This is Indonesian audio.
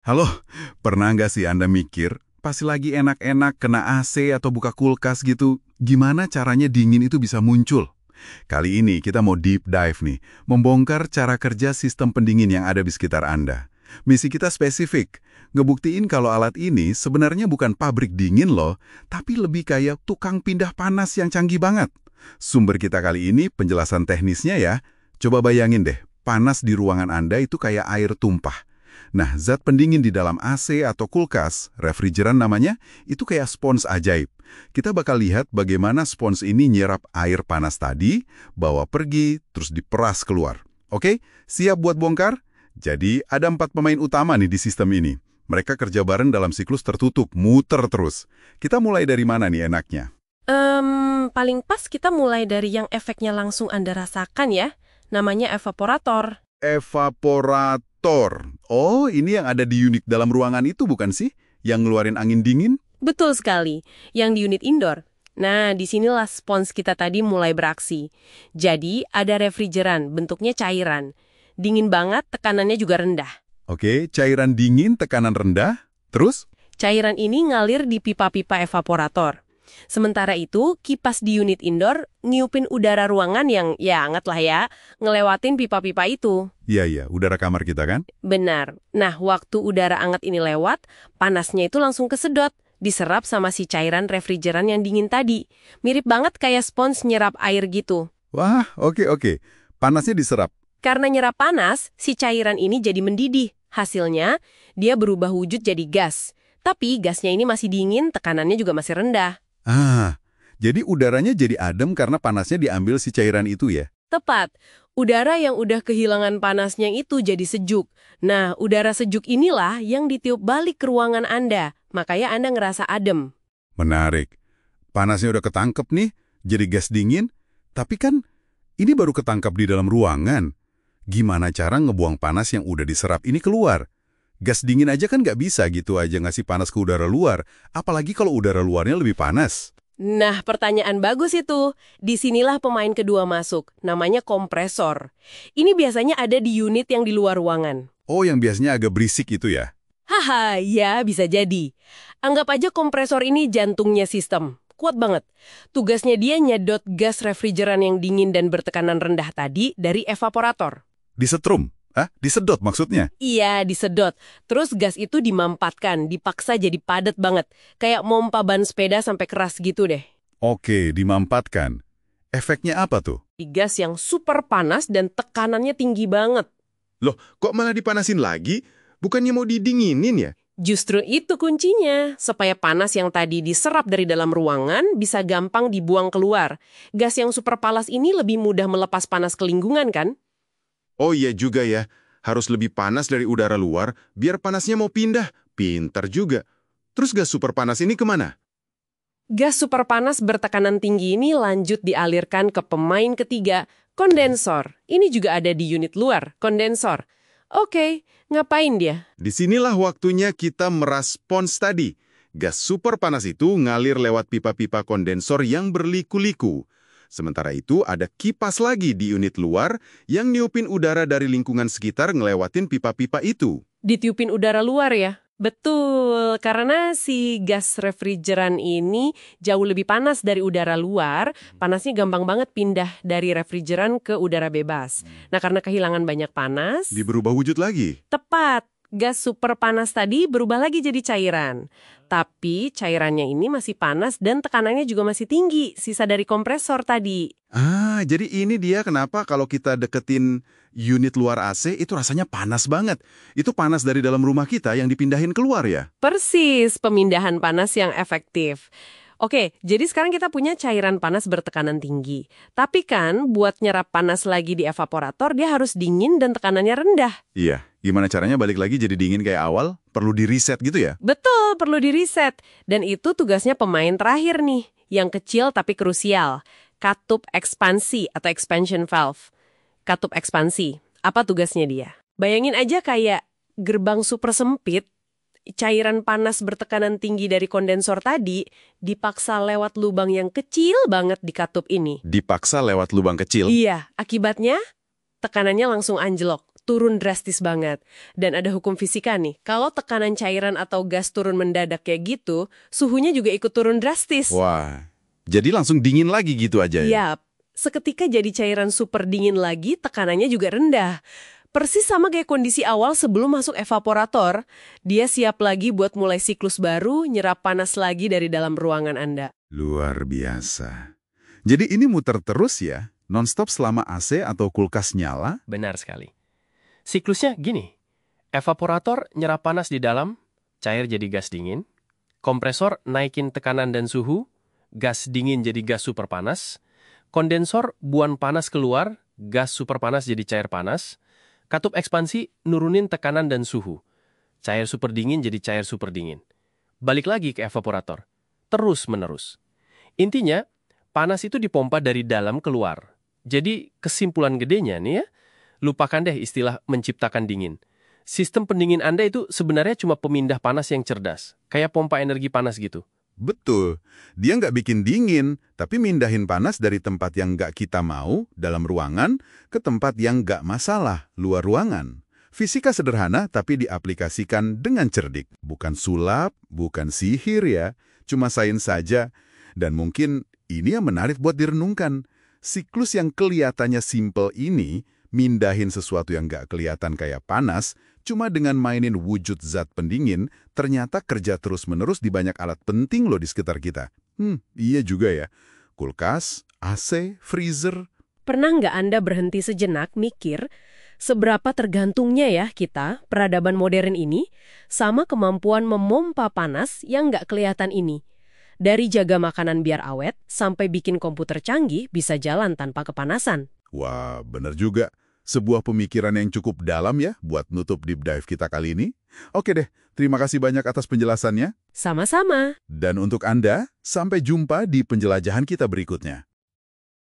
Halo, pernah nggak sih Anda mikir, pas lagi enak-enak kena AC atau buka kulkas gitu, gimana caranya dingin itu bisa muncul? Kali ini kita mau deep dive nih, membongkar cara kerja sistem pendingin yang ada di sekitar Anda. Misi kita spesifik, ngebuktiin kalau alat ini sebenarnya bukan pabrik dingin loh, tapi lebih kayak tukang pindah panas yang canggih banget. Sumber kita kali ini penjelasan teknisnya ya. Coba bayangin deh, panas di ruangan Anda itu kayak air tumpah. Nah, zat pendingin di dalam AC atau kulkas, refrigeran namanya, itu kayak spons ajaib. Kita bakal lihat bagaimana spons ini nyerap air panas tadi, bawa pergi, terus diperas keluar. Oke, siap buat bongkar? Jadi, ada 4 pemain utama nih di sistem ini. Mereka kerja bareng dalam siklus tertutup, muter terus. Kita mulai dari mana nih enaknya? Paling pas kita mulai dari yang efeknya langsung Anda rasakan ya. Namanya evaporator. Evaporator. Oh, ini yang ada di unit dalam ruangan itu bukan sih? Yang ngeluarin angin dingin? Betul sekali, yang di unit indoor. Nah, disinilah spons kita tadi mulai beraksi. Jadi, ada refrigeran, bentuknya cairan. Dingin banget, tekanannya juga rendah. Oke, cairan dingin, tekanan rendah. Terus? Cairan ini ngalir di pipa-pipa evaporator. Sementara itu, kipas di unit indoor ngiupin udara ruangan yang, ya anget lah ya, ngelewatin pipa-pipa itu. Iya, udara kamar kita kan? Benar. Nah, waktu udara anget ini lewat, panasnya itu langsung kesedot, diserap sama si cairan refrigeran yang dingin tadi. Mirip banget kayak spons nyerap air gitu. Wah, oke. Panasnya diserap. Karena nyerap panas, si cairan ini jadi mendidih. Hasilnya, dia berubah wujud jadi gas. Tapi gasnya ini masih dingin, tekanannya juga masih rendah. Jadi udaranya jadi adem karena panasnya diambil si cairan itu ya? Tepat. Udara yang udah kehilangan panasnya itu jadi sejuk. Nah, udara sejuk inilah yang ditiup balik ke ruangan Anda. Makanya Anda ngerasa adem. Menarik. Panasnya udah ketangkep nih, jadi gas dingin. Tapi kan ini baru ketangkap di dalam ruangan. Gimana cara ngebuang panas yang udah diserap ini keluar? Gas dingin aja kan nggak bisa gitu aja ngasih panas ke udara luar. Apalagi kalau udara luarnya lebih panas. Nah, pertanyaan bagus itu. Disinilah pemain kedua masuk, namanya kompresor. Ini biasanya ada di unit yang di luar ruangan. Oh, yang biasanya agak berisik itu ya? Haha, ya bisa jadi. Anggap aja kompresor ini jantungnya sistem. Kuat banget. Tugasnya dia nyedot gas refrigeran yang dingin dan bertekanan rendah tadi dari evaporator. Disetrum? Disedot maksudnya? Iya, disedot. Terus gas itu dimampatkan, dipaksa jadi padat banget. Kayak mompa ban sepeda sampai keras gitu deh. Oke, dimampatkan. Efeknya apa tuh? Di gas yang super panas dan tekanannya tinggi banget. Loh, kok malah dipanasin lagi? Bukannya mau didinginin ya? Justru itu kuncinya, supaya panas yang tadi diserap dari dalam ruangan bisa gampang dibuang keluar. Gas yang super panas ini lebih mudah melepas panas ke lingkungan kan? Oh iya juga ya, harus lebih panas dari udara luar biar panasnya mau pindah. Pintar juga. Terus gas super panas ini kemana? Gas super panas bertekanan tinggi ini lanjut dialirkan ke pemain ketiga, kondensor. Ini juga ada di unit luar, kondensor. Oke, ngapain dia? Disinilah waktunya kita merespons tadi. Gas super panas itu ngalir lewat pipa-pipa kondensor yang berliku-liku. Sementara itu ada kipas lagi di unit luar yang niupin udara dari lingkungan sekitar ngelewatin pipa-pipa itu. Ditiupin udara luar ya? Betul, karena si gas refrigeran ini jauh lebih panas dari udara luar, panasnya gampang banget pindah dari refrigeran ke udara bebas. Nah, karena kehilangan banyak panas, Berubah wujud lagi. tepat, gas super panas tadi berubah lagi jadi cairan. Tapi cairannya ini masih panas dan tekanannya juga masih tinggi, sisa dari kompresor tadi. Jadi ini dia kenapa kalau kita deketin unit luar AC itu rasanya panas banget. Itu panas dari dalam rumah kita yang dipindahin keluar ya? Persis, pemindahan panas yang efektif. Oke, jadi sekarang kita punya cairan panas bertekanan tinggi. Tapi kan, buat nyerap panas lagi di evaporator, dia harus dingin dan tekanannya rendah. Iya, gimana caranya balik lagi jadi dingin kayak awal? Perlu di-reset gitu ya? Betul, perlu di-reset. Dan itu tugasnya pemain terakhir nih, yang kecil tapi krusial. Katup ekspansi atau expansion valve. Katup ekspansi, apa tugasnya dia? Bayangin aja kayak gerbang super sempit, cairan panas bertekanan tinggi dari kondensor tadi dipaksa lewat lubang yang kecil banget di katup ini. Dipaksa lewat lubang kecil? Iya, akibatnya tekanannya langsung anjlok. turun drastis banget. Dan ada hukum fisika nih, kalau tekanan cairan atau gas turun mendadak kayak gitu, suhunya juga ikut turun drastis. Wah, jadi langsung dingin lagi gitu aja ya? Yap, seketika jadi cairan super dingin lagi, tekanannya juga rendah. Persis sama kayak kondisi awal sebelum masuk evaporator, dia siap lagi buat mulai siklus baru, nyerap panas lagi dari dalam ruangan Anda. Luar biasa. Jadi ini muter terus ya? Non-stop selama AC atau kulkas nyala? Benar sekali. Siklusnya gini, evaporator nyerap panas di dalam, cair jadi gas dingin, kompresor naikin tekanan dan suhu, gas dingin jadi gas super panas, kondensor buang panas keluar, gas super panas jadi cair panas, katup ekspansi nurunin tekanan dan suhu, cair super dingin jadi cair super dingin. Balik lagi ke evaporator, terus-menerus. Intinya, panas itu dipompa dari dalam keluar. Jadi kesimpulan gedenya nih ya, lupakan deh istilah menciptakan dingin. Sistem pendingin Anda itu sebenarnya cuma pemindah panas yang cerdas, kayak pompa energi panas gitu. Betul. Dia nggak bikin dingin, tapi mindahin panas dari tempat yang nggak kita mau, dalam ruangan, ke tempat yang nggak masalah, luar ruangan. Fisika sederhana tapi diaplikasikan dengan cerdik. Bukan sulap, bukan sihir ya, cuma sains saja. Dan mungkin ini yang menarik buat direnungkan. Siklus yang kelihatannya simple ini, mindahin sesuatu yang nggak kelihatan kayak panas, cuma dengan mainin wujud zat pendingin, ternyata kerja terus-menerus di banyak alat penting loh di sekitar kita. Iya juga ya. Kulkas, AC, freezer. Pernah nggak Anda berhenti sejenak mikir, seberapa tergantungnya ya kita, peradaban modern ini, sama kemampuan memompa panas yang nggak kelihatan ini? Dari jaga makanan biar awet, sampai bikin komputer canggih bisa jalan tanpa kepanasan. Wah, bener juga. Sebuah pemikiran yang cukup dalam ya buat nutup deep dive kita kali ini. Oke deh, terima kasih banyak atas penjelasannya. Sama-sama. Dan untuk Anda, sampai jumpa di penjelajahan kita berikutnya.